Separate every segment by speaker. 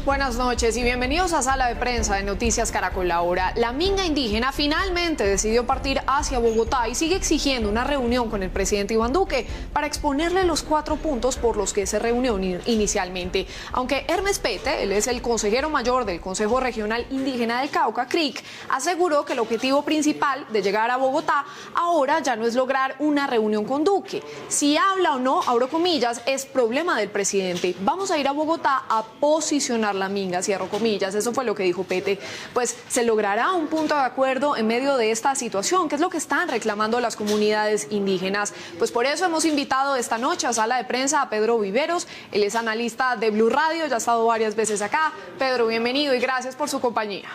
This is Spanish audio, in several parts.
Speaker 1: Buenas noches y bienvenidos a Sala de Prensa de Noticias Caracol Ahora. La minga indígena finalmente decidió partir hacia Bogotá y sigue exigiendo una reunión con el presidente Iván Duque para exponerle los 4 puntos por los que se reunió inicialmente. Aunque Hermes Pete, él es el consejero mayor del Consejo Regional Indígena del Cauca, CRIC, aseguró que el objetivo principal de llegar a Bogotá ahora ya no es lograr una reunión con Duque. Si habla o no, abro comillas, es problema del presidente. Vamos a ir a Bogotá a posicionar la minga, cierro comillas. Eso fue lo que dijo Pete. Pues se logrará un punto de acuerdo en medio de esta situación, que es lo que están reclamando las comunidades indígenas. Pues por eso hemos invitado esta noche a Sala de Prensa a Pedro Viveros. Él es analista de Blue Radio, ya ha estado varias veces acá. Pedro, bienvenido y gracias por su compañía.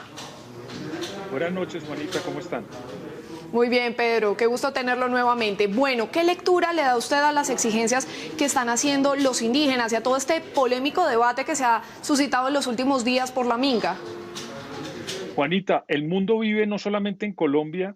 Speaker 2: Buenas noches, Juanita, ¿cómo están?
Speaker 1: Muy bien, Pedro, qué gusto tenerlo nuevamente. Bueno, ¿qué lectura le da usted a las exigencias que están haciendo los indígenas y a todo este polémico debate que se ha suscitado en los últimos días por la minga?
Speaker 2: Juanita, el mundo vive no solamente en Colombia,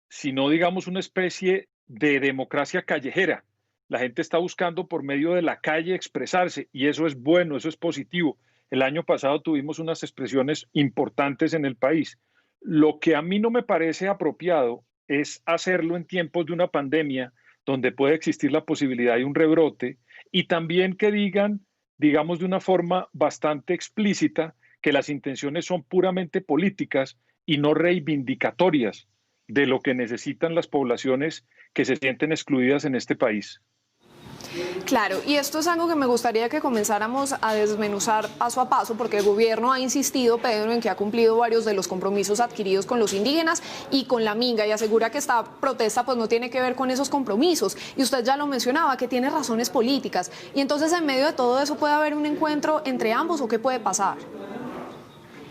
Speaker 2: sino, digamos, una especie de democracia callejera. La gente está buscando por medio de la calle expresarse y eso es bueno, eso es positivo. El año pasado tuvimos unas expresiones importantes en el país. Lo que a mí no me parece apropiado es hacerlo en tiempos de una pandemia donde puede existir la posibilidad de un rebrote y también que digan, digamos de una forma bastante explícita, que las intenciones son puramente políticas y no reivindicatorias de lo que necesitan las poblaciones que se sienten excluidas en este país.
Speaker 1: Claro, y esto es algo que me gustaría que comenzáramos a desmenuzar paso a paso, porque el gobierno ha insistido, Pedro, en que ha cumplido varios de los compromisos adquiridos con los indígenas y con la minga, y asegura que esta protesta pues no tiene que ver con esos compromisos. Y usted ya lo mencionaba, que tiene razones políticas. Y entonces, en medio de todo eso, ¿puede haber un encuentro entre ambos o qué puede pasar?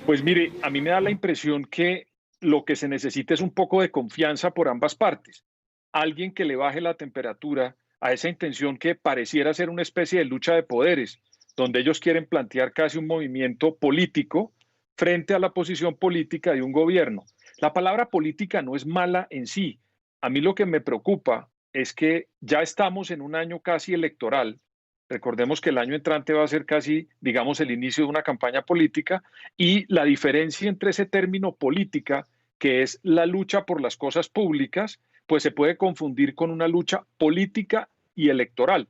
Speaker 2: Pues mire, a mí me da la impresión que lo que se necesita es un poco de confianza por ambas partes. Alguien que le baje la temperatura a esa intención que pareciera ser una especie de lucha de poderes, donde ellos quieren plantear casi un movimiento político frente a la posición política de un gobierno. La palabra política no es mala en sí. A mí lo que me preocupa es que ya estamos en un año casi electoral. Recordemos que el año entrante va a ser casi, digamos, el inicio de una campaña política y la diferencia entre ese término política, que es la lucha por las cosas públicas, pues se puede confundir con una lucha política y electoral.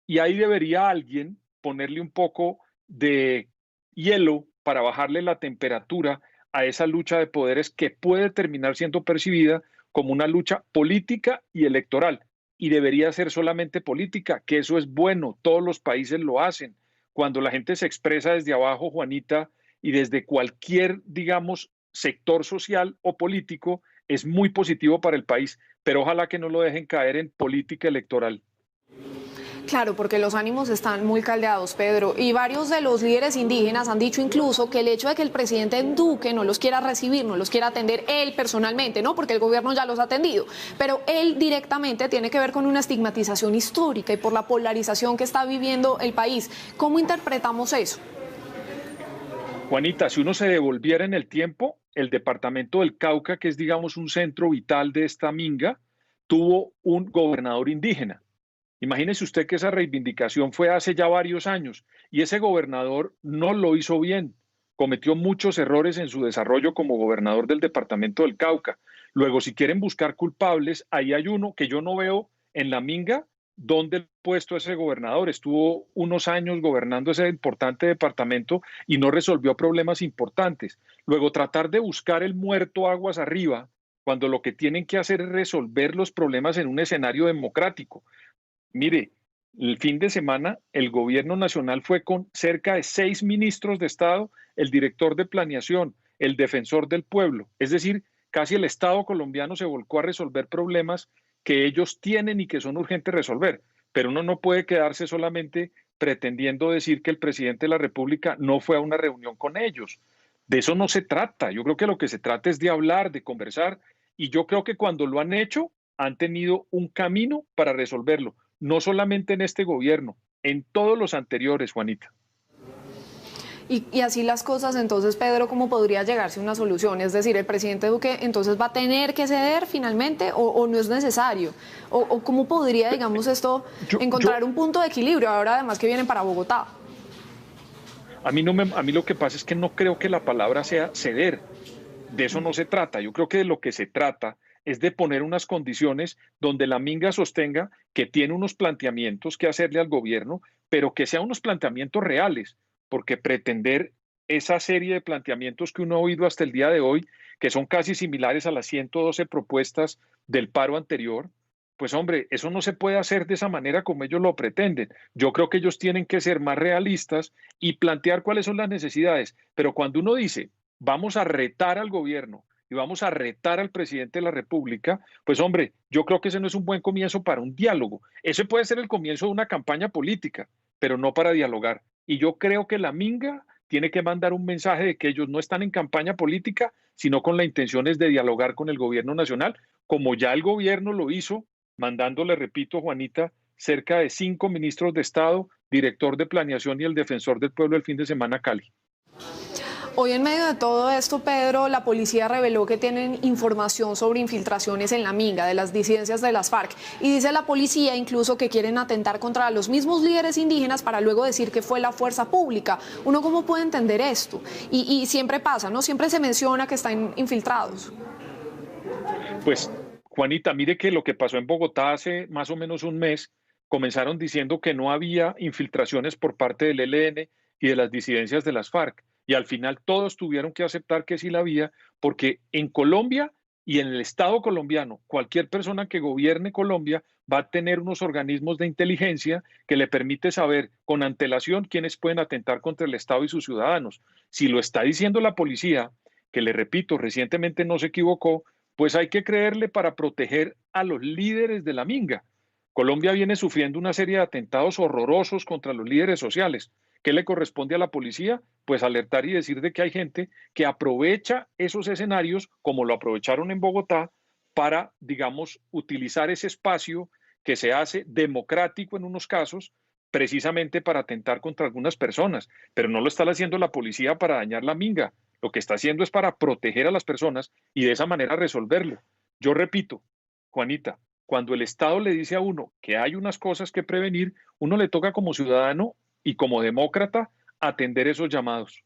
Speaker 2: Y ahí debería alguien ponerle un poco de hielo para bajarle la temperatura a esa lucha de poderes que puede terminar siendo percibida como una lucha política y electoral. Y debería ser solamente política, que eso es bueno, todos los países lo hacen. Cuando la gente se expresa desde abajo, Juanita, y desde cualquier, digamos, sector social o político, es muy positivo para el país, pero ojalá que no lo dejen caer en política electoral.
Speaker 1: Claro, porque los ánimos están muy caldeados, Pedro, y varios de los líderes indígenas han dicho incluso que el hecho de que el presidente Duque no los quiera recibir, no los quiera atender él personalmente, no, porque el gobierno ya los ha atendido, pero él directamente tiene que ver con una estigmatización histórica y por la polarización que está viviendo el país. ¿Cómo interpretamos eso?
Speaker 2: Juanita, si uno se devolviera en el tiempo, el departamento del Cauca, que es, digamos, un centro vital de esta minga, tuvo un gobernador indígena. Imagínese usted que esa reivindicación fue hace ya varios años y ese gobernador no lo hizo bien, cometió muchos errores en su desarrollo como gobernador del departamento del Cauca. Luego, si quieren buscar culpables, ahí hay uno que yo no veo en la minga dónde puesto ese gobernador. Estuvo unos años gobernando ese importante departamento y no resolvió problemas importantes. Luego, tratar de buscar el muerto aguas arriba, cuando lo que tienen que hacer es resolver los problemas en un escenario democrático. Mire, el fin de semana el gobierno nacional fue con cerca de 6 ministros de Estado, el director de planeación, el defensor del pueblo. Es decir, casi el Estado colombiano se volcó a resolver problemas que ellos tienen y que son urgentes resolver. Pero uno no puede quedarse solamente pretendiendo decir que el presidente de la República no fue a una reunión con ellos. De eso no se trata. Yo creo que lo que se trata es de hablar, de conversar, y yo creo que cuando lo han hecho, han tenido un camino para resolverlo. No solamente en este gobierno, en todos los anteriores, Juanita.
Speaker 1: Y así las cosas, entonces, Pedro, ¿cómo podría llegarse a una solución? Es decir, ¿el presidente Duque entonces va a tener que ceder finalmente o no es necesario? ¿O cómo podría, digamos, esto encontrar un punto de equilibrio ahora además que vienen para Bogotá?
Speaker 2: A mí lo que pasa es que no creo que la palabra sea ceder. De eso no se trata. Yo creo que de lo que se trata es de poner unas condiciones donde la Minga sostenga que tiene unos planteamientos que hacerle al gobierno, pero que sean unos planteamientos reales, porque pretender esa serie de planteamientos que uno ha oído hasta el día de hoy, que son casi similares a las 112 propuestas del paro anterior, pues hombre, eso no se puede hacer de esa manera como ellos lo pretenden. Yo creo que ellos tienen que ser más realistas y plantear cuáles son las necesidades. Pero cuando uno dice, vamos a retar al gobierno y vamos a retar al presidente de la República, pues hombre, yo creo que ese no es un buen comienzo para un diálogo. Ese puede ser el comienzo de una campaña política, pero no para dialogar. Y yo creo que la Minga tiene que mandar un mensaje de que ellos no están en campaña política, sino con la intención es de dialogar con el gobierno nacional, como ya el gobierno lo hizo, mandándole, repito, Juanita, cerca de 5 ministros de Estado, director de planeación y el defensor del pueblo el fin de semana a Cali.
Speaker 1: Hoy en medio de todo esto, Pedro, la policía reveló que tienen información sobre infiltraciones en la Minga de las disidencias de las FARC y dice la policía incluso que quieren atentar contra los mismos líderes indígenas para luego decir que fue la fuerza pública. ¿Uno cómo puede entender esto? Y siempre pasa, ¿no? Siempre se menciona que están infiltrados.
Speaker 2: Pues, Juanita, mire que lo que pasó en Bogotá hace más o menos un mes, comenzaron diciendo que no había infiltraciones por parte del ELN y de las disidencias de las FARC. Y al final todos tuvieron que aceptar que sí la había, porque en Colombia y en el Estado colombiano, cualquier persona que gobierne Colombia va a tener unos organismos de inteligencia que le permite saber con antelación quiénes pueden atentar contra el Estado y sus ciudadanos. Si lo está diciendo la policía, que le repito, recientemente no se equivocó, pues hay que creerle para proteger a los líderes de la Minga. Colombia viene sufriendo una serie de atentados horrorosos contra los líderes sociales. ¿Qué le corresponde a la policía? Pues alertar y decir de que hay gente que aprovecha esos escenarios, como lo aprovecharon en Bogotá, para, digamos, utilizar ese espacio que se hace democrático en unos casos, precisamente para atentar contra algunas personas. Pero no lo está haciendo la policía para dañar la Minga. Lo que está haciendo es para proteger a las personas y de esa manera resolverlo. Yo repito, Juanita, cuando el Estado le dice a uno que hay unas cosas que prevenir, uno le toca como ciudadano y como demócrata atender esos llamados.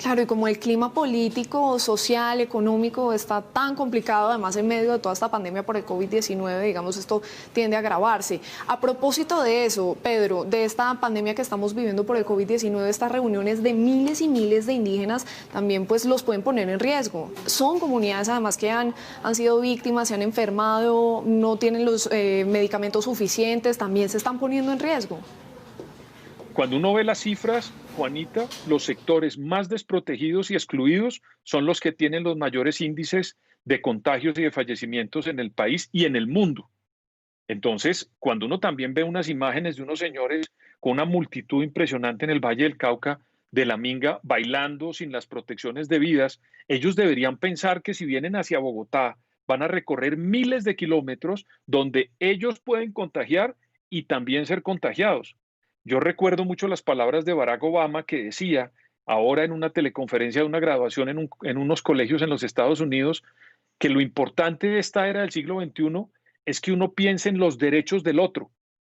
Speaker 1: Claro, y como el clima político, social, económico está tan complicado, además en medio de toda esta pandemia por el COVID-19, digamos, esto tiende a agravarse. A propósito de eso, Pedro, de esta pandemia que estamos viviendo por el COVID-19, estas reuniones de miles y miles de indígenas también pues los pueden poner en riesgo. Son comunidades además que han sido víctimas, se han enfermado, no tienen los medicamentos suficientes, también se están poniendo en riesgo.
Speaker 2: Cuando uno ve las cifras, Juanita, los sectores más desprotegidos y excluidos son los que tienen los mayores índices de contagios y de fallecimientos en el país y en el mundo. Entonces, cuando uno también ve unas imágenes de unos señores con una multitud impresionante en el Valle del Cauca, de la Minga, bailando sin las protecciones debidas, ellos deberían pensar que si vienen hacia Bogotá, van a recorrer miles de kilómetros donde ellos pueden contagiar y también ser contagiados. Yo recuerdo mucho las palabras de Barack Obama que decía ahora en una teleconferencia de una graduación en unos colegios en los Estados Unidos que lo importante de esta era del siglo XXI es que uno piense en los derechos del otro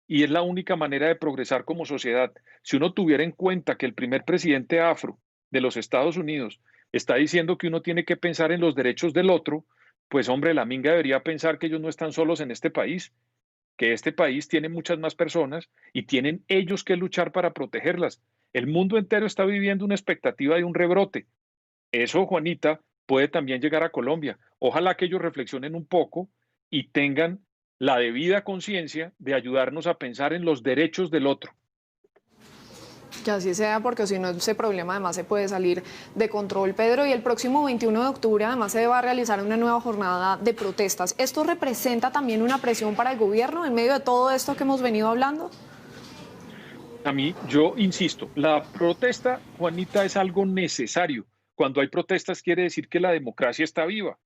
Speaker 2: y es la única manera de progresar como sociedad. Si uno tuviera en cuenta que el primer presidente afro de los Estados Unidos está diciendo que uno tiene que pensar en los derechos del otro, pues hombre, la Minga debería pensar que ellos no están solos en este país, que este país tiene muchas más personas y tienen ellos que luchar para protegerlas. El mundo entero está viviendo una expectativa de un rebrote. Eso, Juanita, puede también llegar a Colombia. Ojalá que ellos reflexionen un poco y tengan la debida conciencia de ayudarnos a pensar en los derechos del otro.
Speaker 1: Que así sea, porque si no, ese problema además se puede salir de control. Pedro, y el próximo 21 de octubre además se va a realizar una nueva jornada de protestas. ¿Esto representa también una presión para el gobierno en medio de todo esto que hemos venido hablando?
Speaker 2: A mí, yo insisto, la protesta, Juanita, es algo necesario. Cuando hay protestas quiere decir que la democracia está viva.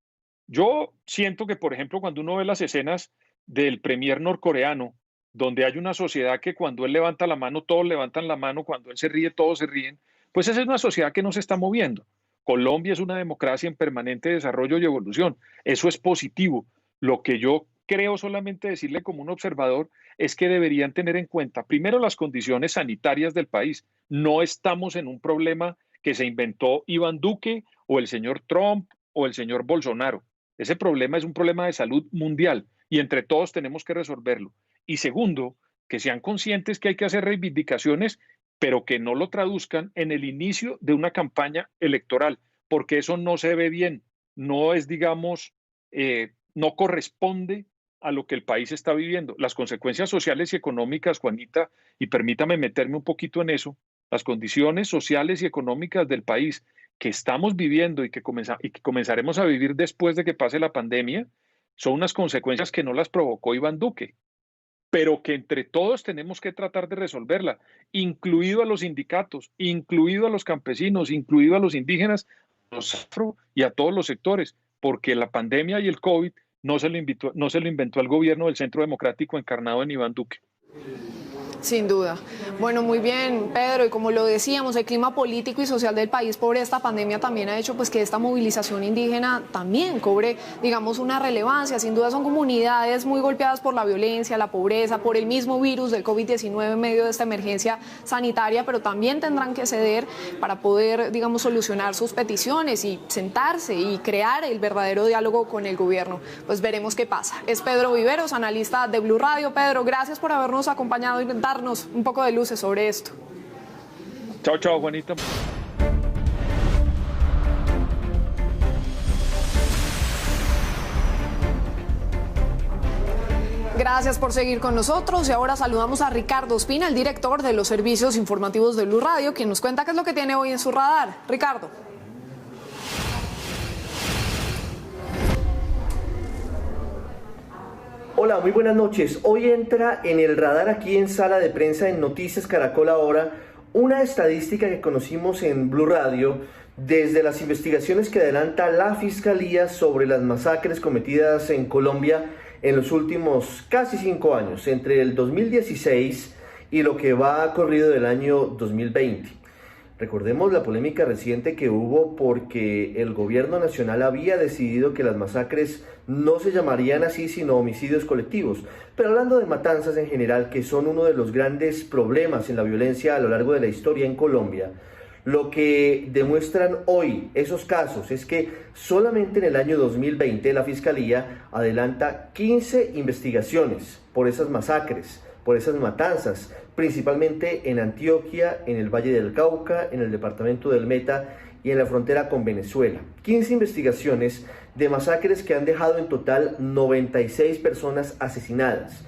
Speaker 2: Yo siento que, por ejemplo, cuando uno ve las escenas del premier norcoreano, donde hay una sociedad que cuando él levanta la mano, todos levantan la mano, cuando él se ríe, todos se ríen, pues esa es una sociedad que no se está moviendo. Colombia es una democracia en permanente desarrollo y evolución. Eso es positivo. Lo que yo creo solamente decirle como un observador es que deberían tener en cuenta primero las condiciones sanitarias del país. No estamos en un problema que se inventó Iván Duque o el señor Trump o el señor Bolsonaro. Ese problema es un problema de salud mundial y entre todos tenemos que resolverlo. Y segundo, que sean conscientes que hay que hacer reivindicaciones, pero que no lo traduzcan en el inicio de una campaña electoral, porque eso no se ve bien, no es, digamos, no corresponde a lo que el país está viviendo. Las consecuencias sociales y económicas, Juanita, y permítame meterme un poquito en eso, las condiciones sociales y económicas del país que estamos viviendo y que comenzaremos a vivir después de que pase la pandemia, son unas consecuencias que no las provocó Iván Duque, pero que entre todos tenemos que tratar de resolverla, incluido a los sindicatos, incluido a los campesinos, incluido a los indígenas, a los afro y a todos los sectores, porque la pandemia y el COVID no se lo inventó el gobierno del Centro Democrático encarnado en Iván Duque.
Speaker 1: Sin duda. Bueno, muy bien, Pedro, y como lo decíamos, el clima político y social del país por esta pandemia también ha hecho pues que esta movilización indígena también cobre, digamos, una relevancia. Sin duda son comunidades muy golpeadas por la violencia, la pobreza, por el mismo virus del COVID-19 en medio de esta emergencia sanitaria, pero también tendrán que ceder para poder, digamos, solucionar sus peticiones y sentarse y crear el verdadero diálogo con el gobierno. Pues veremos qué pasa. Es Pedro Viveros, analista de Blue Radio. Pedro, gracias por habernos acompañado y darnos un poco de luces sobre esto.
Speaker 2: Chao, chao, Juanita.
Speaker 1: Gracias por seguir con nosotros y ahora saludamos a Ricardo Ospina, el director de los servicios informativos de Blue Radio, quien nos cuenta qué es lo que tiene hoy en su radar. Ricardo.
Speaker 3: Hola, muy buenas noches. Hoy entra en el radar aquí en Sala de Prensa en Noticias Caracol Ahora una estadística que conocimos en Blue Radio desde las investigaciones que adelanta la Fiscalía sobre las masacres cometidas en Colombia en los últimos casi 5 años, entre el 2016 y lo que va corrido del año 2020. Recordemos la polémica reciente que hubo porque el gobierno nacional había decidido que las masacres no se llamarían así sino homicidios colectivos. Pero hablando de matanzas en general, que son uno de los grandes problemas en la violencia a lo largo de la historia en Colombia, lo que demuestran hoy esos casos es que solamente en el año 2020 la Fiscalía adelanta 15 investigaciones por esas masacres, por esas matanzas, principalmente en Antioquia, en el Valle del Cauca, en el departamento del Meta y en la frontera con Venezuela. 15 investigaciones de masacres que han dejado en total 96 personas asesinadas.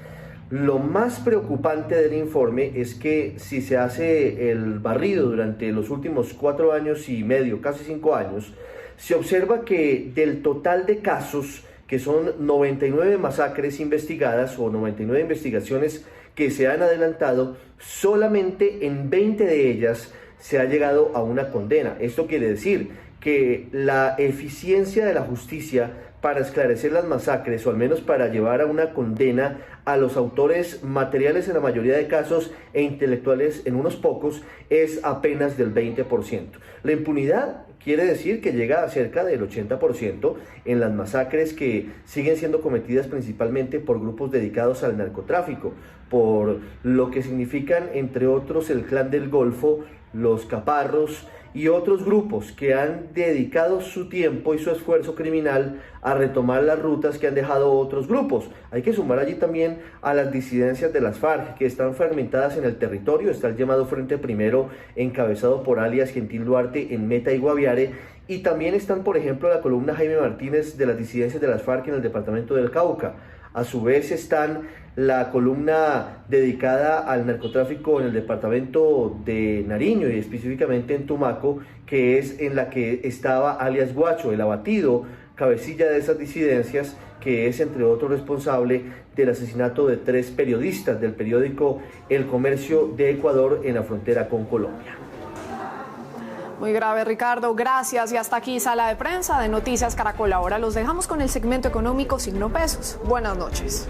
Speaker 3: Lo más preocupante del informe es que si se hace el barrido durante los últimos 4 años y medio, casi 5 años, se observa que del total de casos, que son 99 masacres investigadas o 99 investigaciones que se han adelantado, solamente en 20 de ellas se ha llegado a una condena. Esto quiere decir que la eficiencia de la justicia para esclarecer las masacres, o al menos para llevar a una condena a los autores materiales en la mayoría de casos e intelectuales en unos pocos, es apenas del 20%. La impunidad quiere decir que llega a cerca del 80% en las masacres que siguen siendo cometidas principalmente por grupos dedicados al narcotráfico, por lo que significan, entre otros, el Clan del Golfo, los Caparros y otros grupos que han dedicado su tiempo y su esfuerzo criminal a retomar las rutas que han dejado otros grupos. Hay que sumar allí también a las disidencias de las FARC, que están fragmentadas en el territorio. Está el llamado Frente Primero, encabezado por alias Gentil Duarte en Meta y Guaviare, y también están, por ejemplo, la columna Jaime Martínez de las disidencias de las FARC en el departamento del Cauca. A su vez están la columna dedicada al narcotráfico en el departamento de Nariño y específicamente en Tumaco, que es en la que estaba alias Guacho, el abatido cabecilla de esas disidencias, que es entre otros responsable del asesinato de 3 periodistas del periódico El Comercio de Ecuador en la frontera con Colombia.
Speaker 1: Muy grave, Ricardo. Gracias. Y hasta aquí Sala de Prensa de Noticias Caracol. Ahora los dejamos con el segmento económico Signo Pesos. Buenas noches.